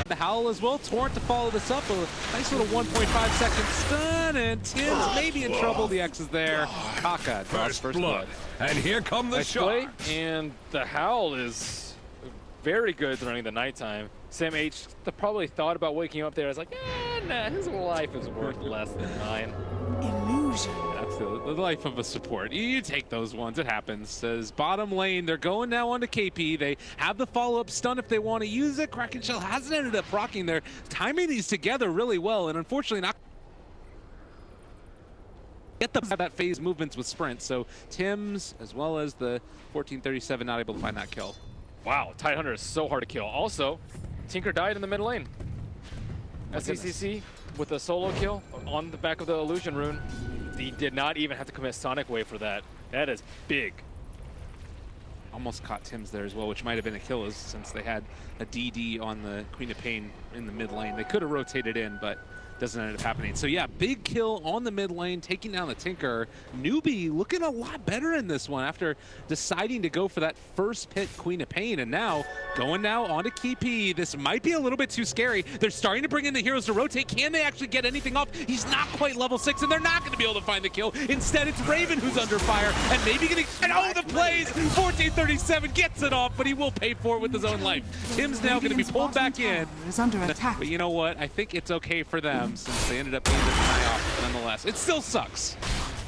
The Howl as well. Torrent to follow this up. A nice little 1.5 second stun, and Tim's maybe in trouble. The X is there. Kaka draws first blood. And here come the shot. Play, and the Howl is very good during the nighttime. Sam H probably thought about waking up there. I was like, nah, his life is worth less than mine. Illusion. That's the life of a support. You take those ones. It happens. Says bottom lane. They're going now onto KP. They have the follow-up stun if they want to use it. Kraken Shell hasn't ended up rocking. They're timing these together really well, and unfortunately not get that phase movements with sprint. So Tim's as well as the 1437 not able to find that kill. Wow, Tidehunter is so hard to kill. Also, Tinker died in the mid lane. SCCC with a solo kill on the back of the illusion rune. He did not even have to commit Sonic Wave for that. That is big. Almost caught Tim's there as well, which might have been a kill since they had a DD on the Queen of Pain in the mid lane. They could have rotated in, but doesn't end up happening. So yeah, big kill on the mid lane, taking down the Tinker. Newbee looking a lot better in this one after deciding to go for that first pit Queen of Pain, and now going now onto KP. This might be a little bit too scary. They're starting to bring in the heroes to rotate. Can they actually get anything off? He's not quite level 6, and they're not going to be able to find the kill. Instead, it's Raven who's under fire, and maybe getting, and oh, the plays! 1437 gets it off, but he will pay for it with his own life. Tim's now going to be pulled back in. Is under attack. But you know what? I think it's okay for them since they ended up being the tie off nonetheless. It still sucks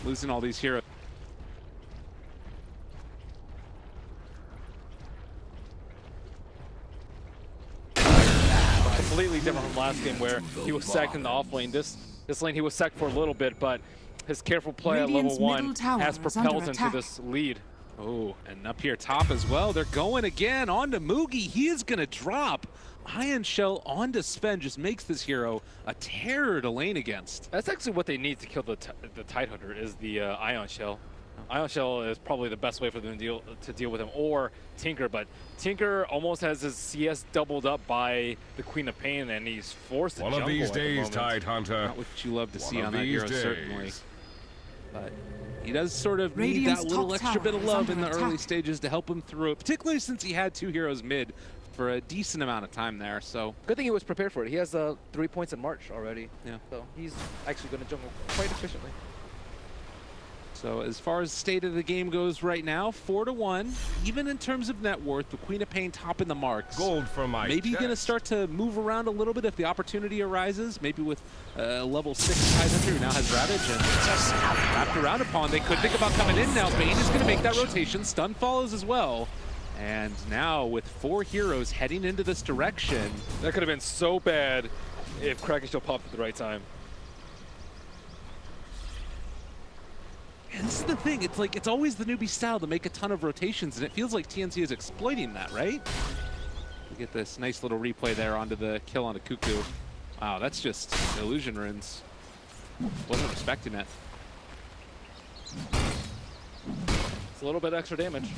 losing all these heroes. Completely different from last game where he was sacked in the off lane. This lane he was sacked for a little bit, but his careful play at level 1 has propelled him to this lead. Oh, and up here top as well. They're going again onto Moogie. He is going to drop. Ion Shell onto Sven just makes this hero a terror to lane against. That's actually what they need to kill the Tidehunter is the Ion Shell. Ion Shell is probably the best way for them to deal with him, or Tinker, but Tinker almost has his CS doubled up by the Queen of Pain, and he's forced to One jungle of these at the days, moment. Tidehunter. Not what you love to see One on of that hero, these certainly. days. But he does sort of need Radiant's that little top extra bit of tower is love in under the early attack. stages to help him through it, particularly since he had 2 heroes mid for a decent amount of time there. So Good thing he was prepared for it. He has 3 points in March already. Yeah. So he's actually going to jungle quite efficiently. So as far as state of the game goes right now, 4-1. Even in terms of net worth, the Queen of Pain topping the marks. Gold for my Maybe chest. going to start to move around a little bit if the opportunity arises. Maybe with level 6 Tidehunter who now has Ravage and just wrapped around upon. They could think about coming in now. Bane is going to make that rotation. Stun follows as well. And now with 4 heroes heading into this direction. That could have been so bad if Kraken Shell popped at the right time. And this is the thing, it's like, it's always the newbie style to make a ton of rotations, and it feels like TNC is exploiting that, right? We get this nice little replay there onto the kill onto Cuckoo. Wow, that's just illusion runes. Wasn't respecting it. It's a little bit extra damage.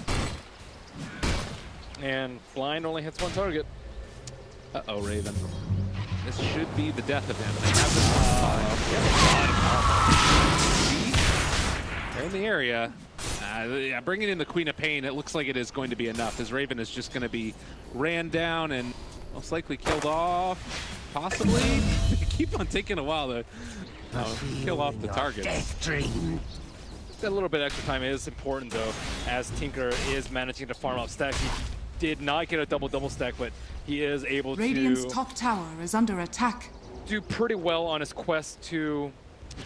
And Blind only hits 1 target. Uh-oh, Raven. This should be the death of him. They have this they're in the area. Yeah, bringing in the Queen of Pain, it looks like it is going to be enough, as Raven is just going to be ran down and most likely killed off, possibly. They keep on taking a while to kill off the targets. That little bit extra time is important, though, as Tinker is managing to farm up stacks. He did not get a double stack, but he is able Radiant's to top tower is under attack. do pretty well on his quest to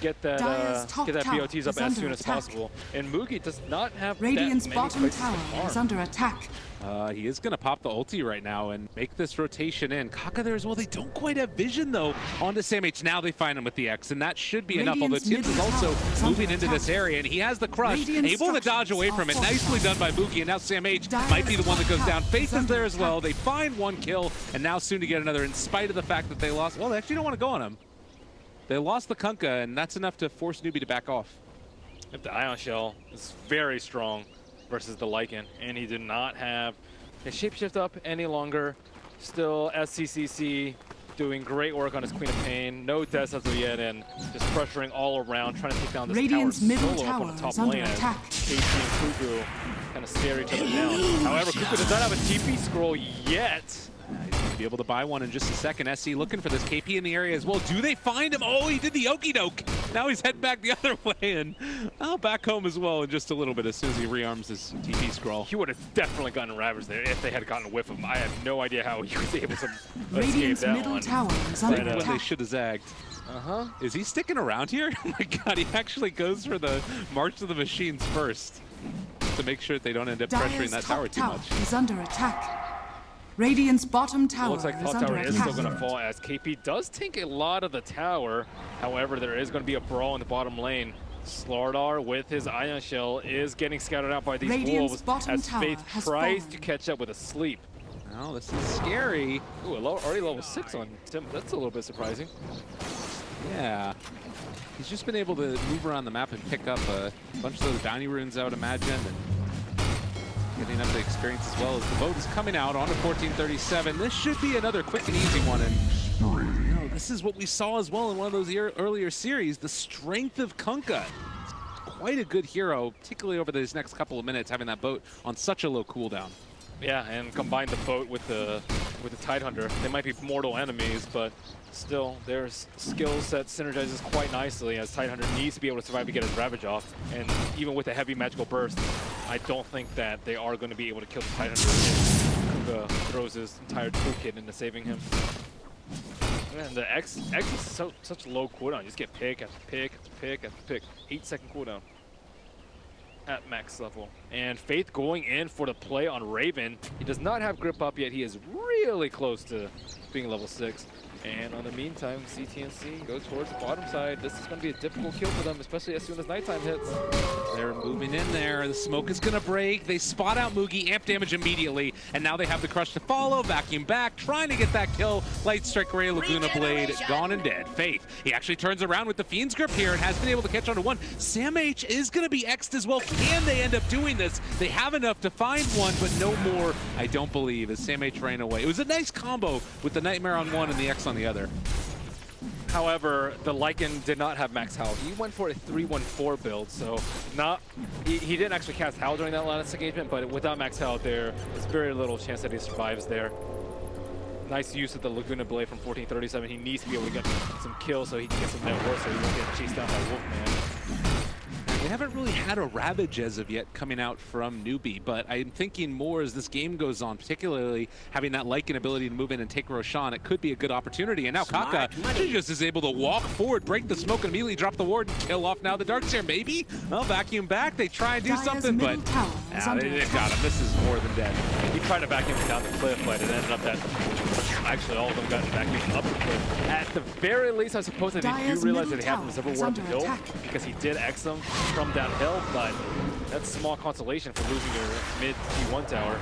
get that BOTs up as soon as possible. And Moogie does not have Radiant's that many bottom places tower to farm. is under attack. He is going to pop the ulti right now and make this rotation in. Kaka there as well. They don't quite have vision, though, onto Sam H. Now they find him with the X, and that should be enough. Although Tibbs is also moving into this area, and he has the crush, able to dodge away from it. Nicely done by Moogie, and now Sam H. might be the one that goes down. Faith is there as well. They find 1 kill, and now soon to get another, in spite of the fact that they lost. Well, they actually don't want to go on him. They lost the Kunkka, and that's enough to force Newbee to back off. If the Ion Shell is very strong versus the Lycan, and he did not have his shapeshift up any longer. Still SCCC doing great work on his Queen of Pain. No deaths as of yet, and just pressuring all around, trying to take down this Radiant's tower middle solo up on tower the top is under lane as attack. KT and Cuckoo kind of stare each other down. However, Cuckoo does not have a TP scroll yet. He's going to be able to buy one in just a second. SC looking for this. KP in the area as well. Do they find him? Oh, he did the okie doke. Now he's heading back the other way and back home as well in just a little bit as soon as he rearms his TP scroll. He would have definitely gotten Ravaged there if they had gotten a whiff of him. I have no idea how he was able to escape Radiant's that middle one. tower is under When they attack. should have zagged. Uh-huh. Is he sticking around here? Oh my god, he actually goes for the March of the Machines first to make sure that they don't end up pressuring Dire's that top tower too much. is under attack. Radiant's bottom It tower looks like is top under tower is still attack. going to fall as KP does take a lot of the tower. However, there is going to be a brawl in the bottom lane. Slardar with his Ion Shell is getting scattered out by these Radiant's wolves bottom as tower Faith has tries fallen. to catch up with a sleep. Oh, this is scary. Ooh, already level 6 on Tim. That's a little bit surprising. Yeah. He's just been able to move around the map and pick up a bunch of those bounty runes, I would imagine, and getting up the experience as well as the boat is coming out on a 1437. This should be another quick and easy one. And you know, this is what we saw as well in one of those earlier series, the strength of Kunkka. Quite a good hero, particularly over these next couple of minutes, having that boat on such a low cooldown. Yeah, and combine the boat with the Tidehunter. They might be mortal enemies, but still, their skill set synergizes quite nicely as Tidehunter needs to be able to survive to get his Ravage off. And even with a heavy magical burst, I don't think that they are going to be able to kill the Tidehunter if Kunkka throws his entire toolkit into saving him. Man, the X is such low cooldown. You just get pick after pick after pick after pick. 8-second cooldown at max level. And Faith going in for the play on Raven. He does not have grip up yet. He is really close to being level 6. And on the meantime, CTNC goes towards the bottom side. This is going to be a difficult kill for them, especially as soon as nighttime hits. They're moving in there. The smoke is going to break. They spot out Mugi, amp damage immediately, and now they have the crush to follow. Vacuum back, trying to get that kill. Light Strike Ray, Laguna Blade, gone and dead. Faith, he actually turns around with the Fiend's Grip here and has been able to catch on to one. Sam H is going to be X'd as well. Can they end up doing this? They have enough to find one, but no more, I don't believe, as Sam H ran away. It was a nice combo with the Nightmare on one and the X on the other. However, the Lycan did not have max health. He went for a 3-1-4 build, so he didn't actually cast Howl during that last engagement, but without max health, there's very little chance that he survives there. Nice use of the Laguna Blade from 1437. He needs to be able to get some kills so he can get some net worth so he won't get chased down by Wolfman. We haven't really had a Ravage as of yet coming out from Newbee, but I'm thinking more as this game goes on, particularly having that Lycan ability to move in and take Roshan, it could be a good opportunity. And now Kaka, she just is able to walk forward, break the smoke, and immediately drop the ward and kill off now the Darkseer, maybe? Well, vacuum back, they try and do Dire's something, but middle tower is under they've attack. got him. This is more than dead. He tried to vacuum him down the cliff, but it ended up that actually all of them got vacuumed up the cliff. At the very least, I suppose that they do Dire's realize that middle they have tower reservoir is ward to under build attack. because he did X them from downhill, but that's small consolation for losing your mid T1 tower.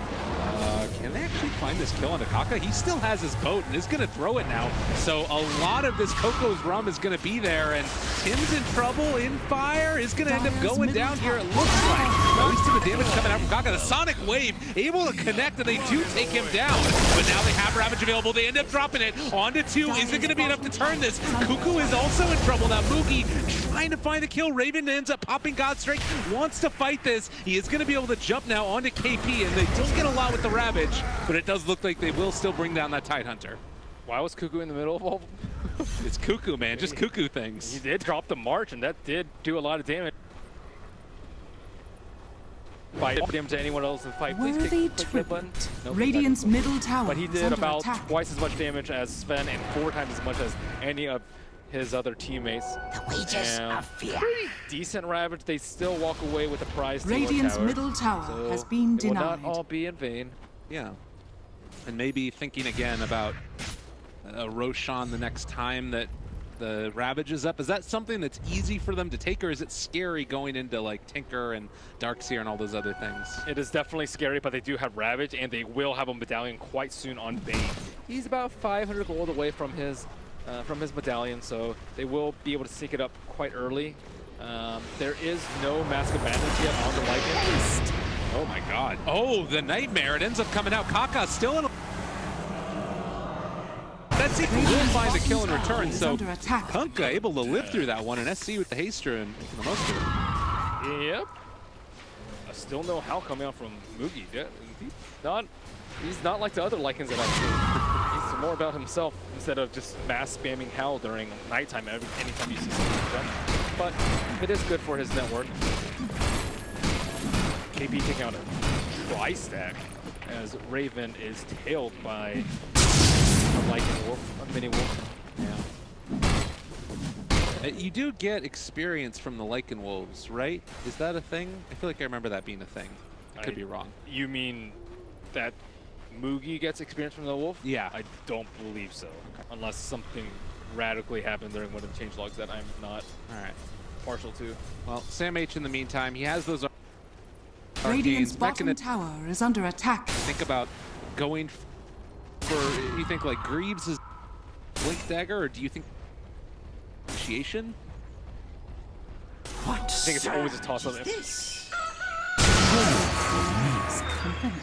Can they actually find this kill on Kaka? He still has his boat and is going to throw it now. So a lot of this Coco's rum is going to be there, and Tim's in trouble. In fire is going to end up Dire's going middle down here, it tower looks like. At least to the damage is coming out from Kaka. The Sonic Wave able to connect, and they do take him down. But now they have Ravage available. They end up dropping it onto 2. Is it going to be enough to turn this? Cuckoo is also in trouble now. Mugi trying to find the kill. Raven ends up popping Godstrike, wants to fight this. He is going to be able to jump now onto KP, and they don't get a lot with the Ravage, but it does look like they will still bring down that Tidehunter. Why was Cuckoo in the middle of all? It's Cuckoo, man, just Cuckoo He things. did drop the March, and that did do a lot of damage. By damage to anyone else in the fight. Please Worthy click that button. tribute. No, Radiant's middle tower but he is did under about attack. twice as much damage as Sven and 4 times as much as any of his other teammates. The wages of fear. Pretty decent Ravage. They still walk away with the prize. Radiant's tower. middle tower So has been it will denied. not all be in vain. Yeah. And maybe thinking again about Roshan the next time that the Ravage is up. Is that something that's easy for them to take, or is it scary going into like Tinker and Darkseer and all those other things? It is definitely scary, but they do have Ravage, and they will have a medallion quite soon on Bane. He's about 500 gold away from his medallion, so they will be able to seek it up quite early. There is no Mask of Madness yet on the Lycan. Oh my god. Oh, the Nightmare. It ends up coming out. Kaka still in. That's it. Will find the kill in return. Is So under attack. Kunkka able to live through that one, and SC with the Haster and making the most of it. Yep. I still no Howl coming out from Mugi. Yeah, he's not like the other Lycans that I've seen. He's more about himself instead of just mass spamming Howl during nighttime anytime you see something like that. But it is good for his network. KB taking out a tri-stack as Raven is tailed by a Lycan Wolf, a mini Wolf. Yeah. You do get experience from the Lycan Wolves, right? Is that a thing? I feel like I remember that being a thing. I could be wrong. You mean that Mugi gets experience from the Wolf? Yeah. I don't believe so. Unless something radically happened during one of the changelogs that I'm not partial to. Well, Sam H in the meantime, he has those Radiant's arcanes. bottom tower is under attack. Think about going for, you think like Greaves is Blink Dagger, or do you think Initiation? What I think it's always a toss-up. this? Needs company.